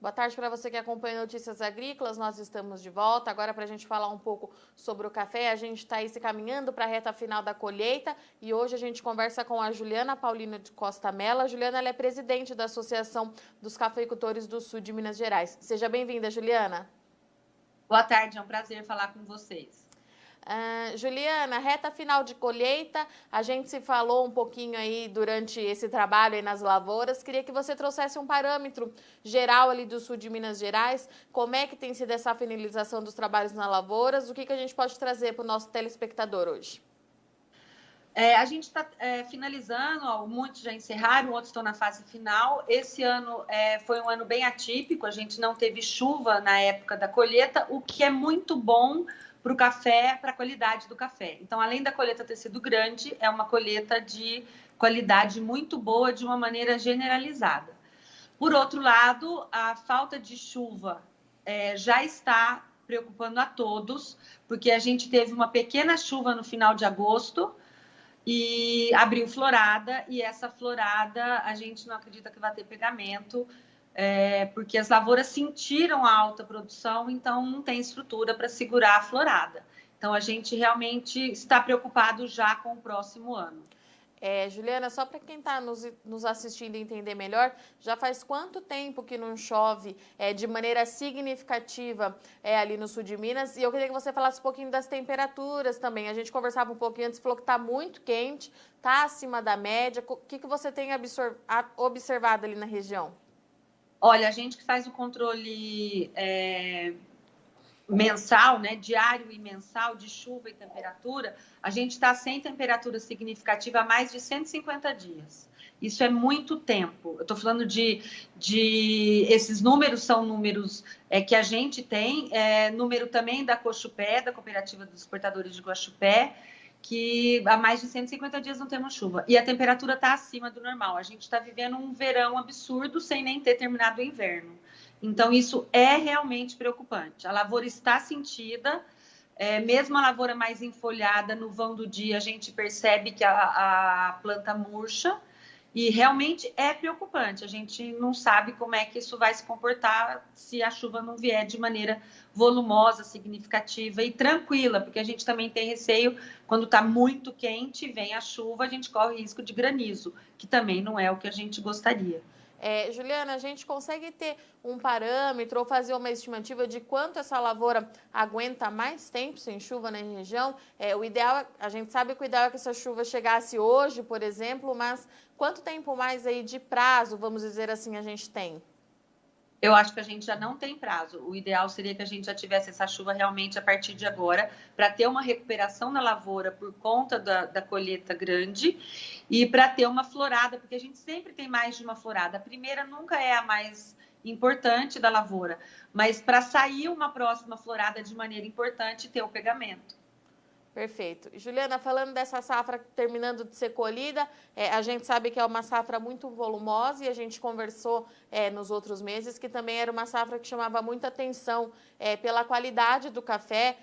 Boa tarde para você que acompanha Notícias Agrícolas, nós estamos de volta. Agora para a gente falar um pouco sobre o café, a gente está aí se caminhando para a reta final da colheita e hoje a gente conversa com a Juliana Paulino de Costa Mello. A Juliana ela é presidente da Associação dos Cafeicultores do Sul de Minas Gerais. Seja bem-vinda, Juliana. Boa tarde, é um prazer falar com vocês. Juliana, reta final de colheita, a gente se falou um pouquinho aí durante esse trabalho aí nas lavouras, queria que você trouxesse um parâmetro geral ali do sul de Minas Gerais, como é que tem sido essa finalização dos trabalhos nas lavouras, o que a gente pode trazer para o nosso telespectador hoje? A gente está finalizando, muitos já encerraram, outros estão na fase final. Esse ano foi um ano bem atípico, a gente não teve chuva na época da colheita, o que é muito bom para o café, para a qualidade do café. Então, além da colheita ter sido grande, é uma colheita de qualidade muito boa, de uma maneira generalizada. Por outro lado, a falta de chuva já está preocupando a todos, porque a gente teve uma pequena chuva no final de agosto, e abriu florada, e essa florada a gente não acredita que vai ter pegamento, porque as lavouras sentiram a alta produção, então não tem estrutura para segurar a florada. Então a gente realmente está preocupado já com o próximo ano. Juliana, só para quem está nos assistindo entender melhor, já faz quanto tempo que não chove de maneira significativa ali no sul de Minas? E eu queria que você falasse um pouquinho das temperaturas também. A gente conversava um pouquinho antes, falou que está muito quente, está acima da média. O que você tem observado ali na região? Olha, a gente que faz o controle mensal, né, diário e mensal de chuva e temperatura, a gente está sem temperatura significativa há mais de 150 dias. Isso é muito tempo. Eu estou falando esses números são números que a gente tem, número também da Cochupé, da Cooperativa dos Exportadores de Guaxupé, que há mais de 150 dias não temos chuva. E a temperatura está acima do normal. A gente está vivendo um verão absurdo sem nem ter terminado o inverno. Então, isso é realmente preocupante. A lavoura está sentida, mesmo a lavoura mais enfolhada, no vão do dia, a gente percebe que a planta murcha, e realmente é preocupante. A gente não sabe como é que isso vai se comportar se a chuva não vier de maneira volumosa, significativa e tranquila, porque a gente também tem receio, quando está muito quente, vem a chuva, a gente corre risco de granizo, que também não é o que a gente gostaria. Juliana, a gente consegue ter um parâmetro ou fazer uma estimativa de quanto essa lavoura aguenta mais tempo sem chuva na região? O ideal, a gente sabe que o ideal é que essa chuva chegasse hoje, por exemplo, mas quanto tempo mais aí de prazo, vamos dizer assim, a gente tem? Eu acho que a gente já não tem prazo. O ideal seria que a gente já tivesse essa chuva realmente a partir de agora, para ter uma recuperação na lavoura por conta da colheita grande e para ter uma florada, porque a gente sempre tem mais de uma florada. A primeira nunca é a mais importante da lavoura, mas para sair uma próxima florada de maneira importante, ter o pegamento. Perfeito. Juliana, falando dessa safra terminando de ser colhida, a gente sabe que é uma safra muito volumosa e a gente conversou nos outros meses que também era uma safra que chamava muita atenção pela qualidade do café,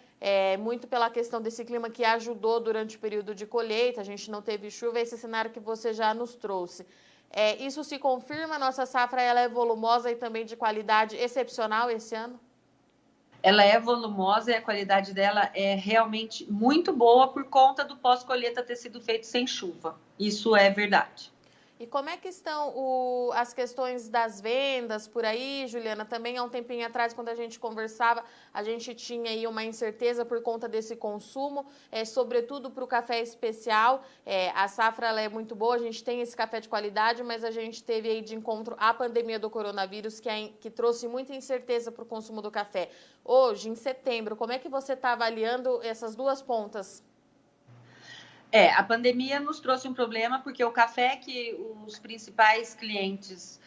muito pela questão desse clima que ajudou durante o período de colheita, a gente não teve chuva, esse cenário que você já nos trouxe. Isso se confirma, nossa safra ela é volumosa e também de qualidade excepcional esse ano? Ela é volumosa e a qualidade dela é realmente muito boa por conta do pós-colheita ter sido feito sem chuva. Isso é verdade. E como é que estão as questões das vendas por aí, Juliana? Também há um tempinho atrás, quando a gente conversava, a gente tinha aí uma incerteza por conta desse consumo, sobretudo para o café especial. A safra ela é muito boa, a gente tem esse café de qualidade, mas a gente teve aí de encontro a pandemia do coronavírus, que trouxe muita incerteza para o consumo do café. Hoje, em setembro, como é que você está avaliando essas duas pontas? A pandemia nos trouxe um problema porque o café que os principais clientes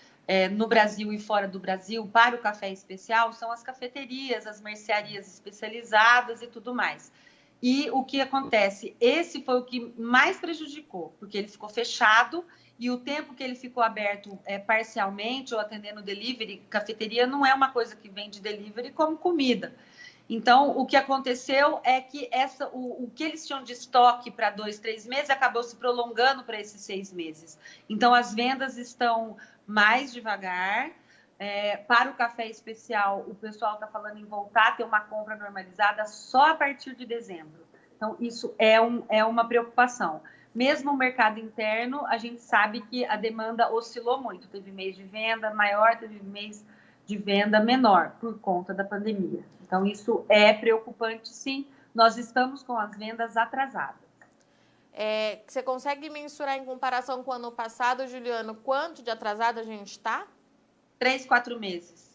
no Brasil e fora do Brasil para o café especial são as cafeterias, as mercearias especializadas e tudo mais. E o que acontece? Esse foi o que mais prejudicou, porque ele ficou fechado e o tempo que ele ficou aberto parcialmente ou atendendo delivery, cafeteria não é uma coisa que vende delivery como comida. Então, o que aconteceu é que o que eles tinham de estoque para 2, 3 meses acabou se prolongando para esses 6 meses. Então, as vendas estão mais devagar, Para o café especial, o pessoal está falando em voltar a ter uma compra normalizada só a partir de dezembro. Então, isso é uma preocupação. Mesmo o mercado interno, a gente sabe que a demanda oscilou muito. Teve mês de venda maior, teve mês de venda menor, por conta da pandemia. Então, isso é preocupante, sim. Nós estamos com as vendas atrasadas. Você consegue mensurar em comparação com o ano passado, Juliano, quanto de atrasado a gente está? 3, 4 meses.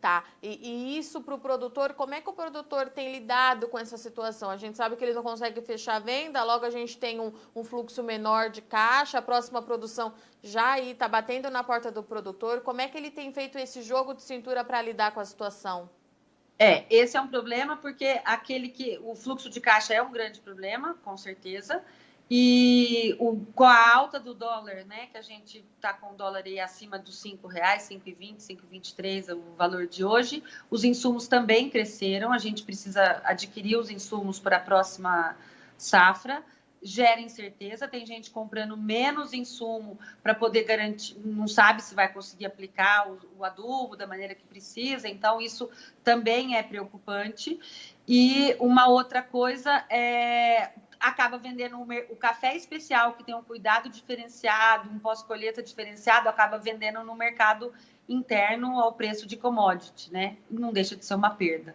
Tá, e isso para o produtor, como é que o produtor tem lidado com essa situação? A gente sabe que ele não consegue fechar a venda, logo a gente tem um fluxo menor de caixa, a próxima produção já aí está batendo na porta do produtor. Como é que ele tem feito esse jogo de cintura para lidar com a situação? Esse é um problema, porque o fluxo de caixa é um grande problema, com certeza. E com a alta do dólar, né, que a gente está com o dólar aí acima dos R$5, 5,20, 5,23 é o valor de hoje, os insumos também cresceram, a gente precisa adquirir os insumos para a próxima safra, gera incerteza, tem gente comprando menos insumo para poder garantir, não sabe se vai conseguir aplicar o adubo da maneira que precisa, então isso também é preocupante. E uma outra coisa acaba vendendo o café especial, que tem um cuidado diferenciado, um pós-colheita diferenciado, acaba vendendo no mercado interno ao preço de commodity, né? Não deixa de ser uma perda.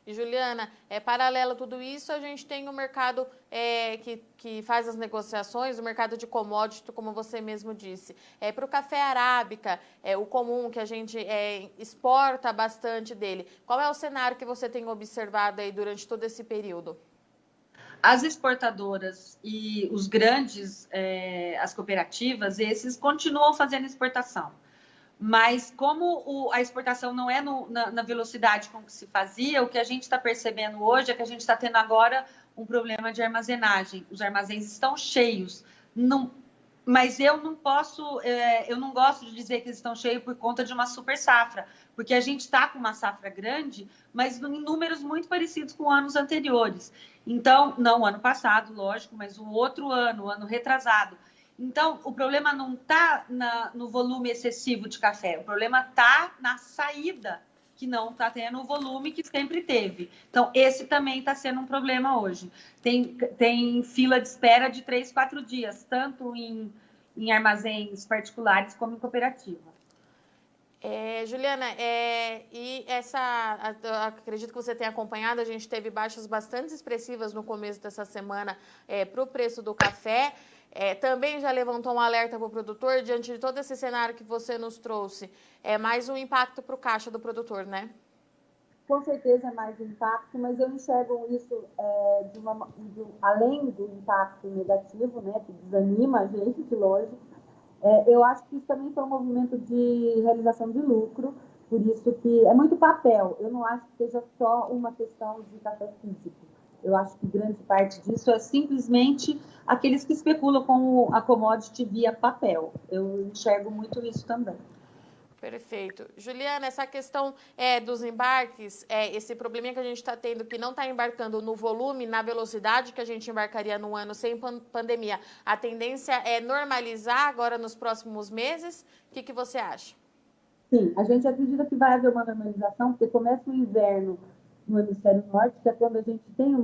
E, Juliana, paralelo a tudo isso, a gente tem o mercado que faz as negociações, o mercado de commodity, como você mesmo disse. Para o café arábica, o comum, que a gente exporta bastante dele, qual é o cenário que você tem observado aí durante todo esse período? As exportadoras e os grandes, as cooperativas, esses continuam fazendo exportação. Mas como a exportação não é na velocidade com que se fazia, o que a gente está percebendo hoje é que a gente está tendo agora um problema de armazenagem. Os armazéns estão cheios. Mas eu não gosto de dizer que eles estão cheios por conta de uma super safra, porque a gente está com uma safra grande, mas em números muito parecidos com anos anteriores. Então, não o ano passado, lógico, mas o outro ano, o ano retrasado. Então, o problema não está no volume excessivo de café, o problema está na saída, que não está tendo o volume que sempre teve. Então, esse também está sendo um problema hoje. Tem fila de espera de 3, 4 dias, tanto em armazéns particulares como em cooperativa. Juliana, acredito que você tenha acompanhado, a gente teve baixas bastante expressivas no começo dessa semana para o preço do café. Também já levantou um alerta para o produtor, diante de todo esse cenário que você nos trouxe, mais um impacto para o caixa do produtor, né? Com certeza é mais impacto, mas eu enxergo isso além do impacto negativo, né, que desanima a gente de longe. Eu acho que isso também foi um movimento de realização de lucro, por isso que é muito papel. Eu não acho que seja só uma questão de café físico. Eu acho que grande parte disso é simplesmente aqueles que especulam com a commodity via papel. Eu enxergo muito isso também. Perfeito. Juliana, essa questão dos embarques, esse probleminha que a gente está tendo, que não está embarcando no volume, na velocidade que a gente embarcaria no ano sem pandemia, a tendência é normalizar agora nos próximos meses? O que você acha? Sim, a gente acredita que vai haver uma normalização, porque começa o inverno no hemisfério norte, que é quando a gente tem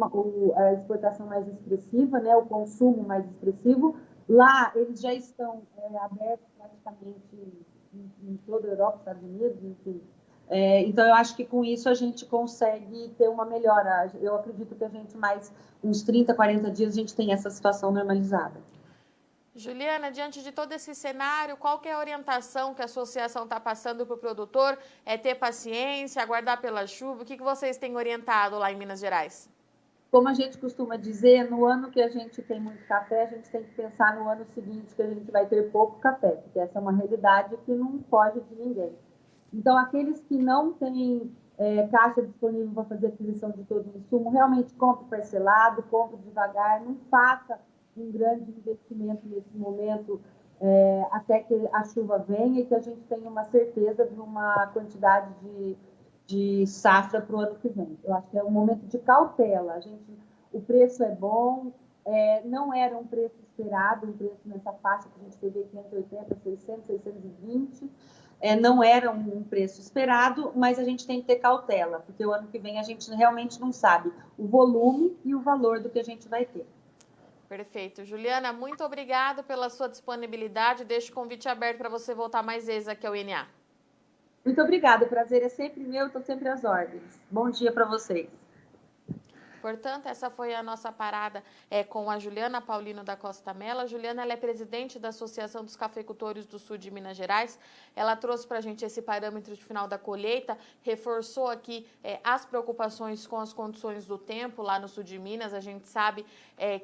a exportação mais expressiva, né, o consumo mais expressivo. Lá, eles já estão abertos praticamente em toda a Europa, Estados Unidos, enfim. Então, eu acho que com isso a gente consegue ter uma melhora. Eu acredito que a gente, mais uns 30, 40 dias, a gente tem essa situação normalizada. Juliana, diante de todo esse cenário, qual que é a orientação que a associação está passando para o produtor? É ter paciência, aguardar pela chuva? O que vocês têm orientado lá em Minas Gerais? Como a gente costuma dizer, no ano que a gente tem muito café, a gente tem que pensar no ano seguinte que a gente vai ter pouco café, porque essa é uma realidade que não foge de ninguém. Então, aqueles que não têm caixa disponível para fazer aquisição de todo o insumo, realmente compre parcelado, compre devagar, não faça um grande investimento nesse momento até que a chuva venha e que a gente tenha uma certeza de uma quantidade de safra para o ano que vem. Eu acho que é um momento de cautela. O preço é bom, não era um preço esperado, um preço nessa faixa que a gente teve 580, 600, 620, não era um preço esperado, mas a gente tem que ter cautela, porque o ano que vem a gente realmente não sabe o volume e o valor do que a gente vai ter. Perfeito. Juliana, muito obrigado pela sua disponibilidade. Deixo o convite aberto para você voltar mais vezes aqui ao INA. Muito obrigada, o prazer é sempre meu, estou sempre às ordens. Bom dia para vocês. Portanto, essa foi a nossa parada com a Juliana Paulino da Costa Mello. A Juliana, ela é presidente da Associação dos Cafeicultores do Sul de Minas Gerais. Ela trouxe para a gente esse parâmetro de final da colheita, reforçou aqui as preocupações com as condições do tempo lá no sul de Minas. A gente sabe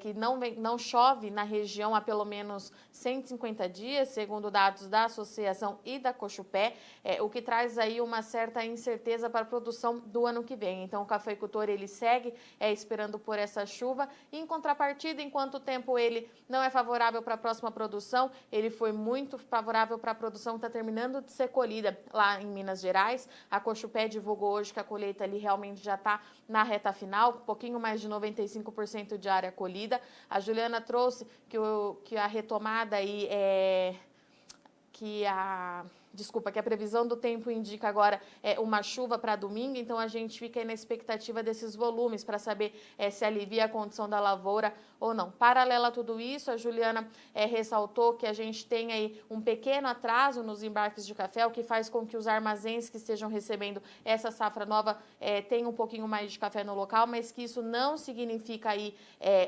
que não chove na região há pelo menos 150 dias, segundo dados da Associação e da Cochupé, o que traz aí uma certa incerteza para a produção do ano que vem. Então, o cafeicultor, ele segue esperando por essa chuva. E, em contrapartida, enquanto o tempo ele não é favorável para a próxima produção, ele foi muito favorável para a produção que está terminando de ser colhida lá em Minas Gerais. A Cochupé divulgou hoje que a colheita ali realmente já está na reta final, um pouquinho mais de 95% de área colhida. A Juliana trouxe que a retomada aí que a previsão do tempo indica agora uma chuva para domingo, então a gente fica aí na expectativa desses volumes para saber se alivia a condição da lavoura ou não. Paralela a tudo isso, a Juliana ressaltou que a gente tem aí um pequeno atraso nos embarques de café, o que faz com que os armazéns que estejam recebendo essa safra nova tenham um pouquinho mais de café no local, mas que isso não significa aí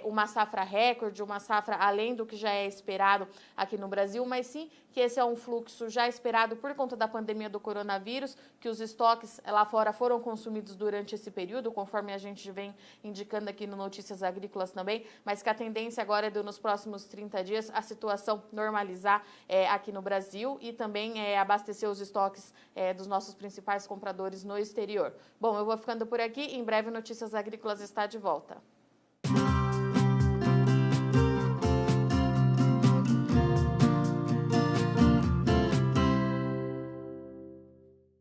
uma safra recorde, uma safra além do que já é esperado aqui no Brasil, mas sim que esse é um fluxo já esperado por conta da pandemia do coronavírus, que os estoques lá fora foram consumidos durante esse período, conforme a gente vem indicando aqui no Notícias Agrícolas também, mas que a tendência agora é de, nos próximos 30 dias, a situação normalizar aqui no Brasil e também abastecer os estoques dos nossos principais compradores no exterior. Bom, eu vou ficando por aqui, em breve Notícias Agrícolas está de volta.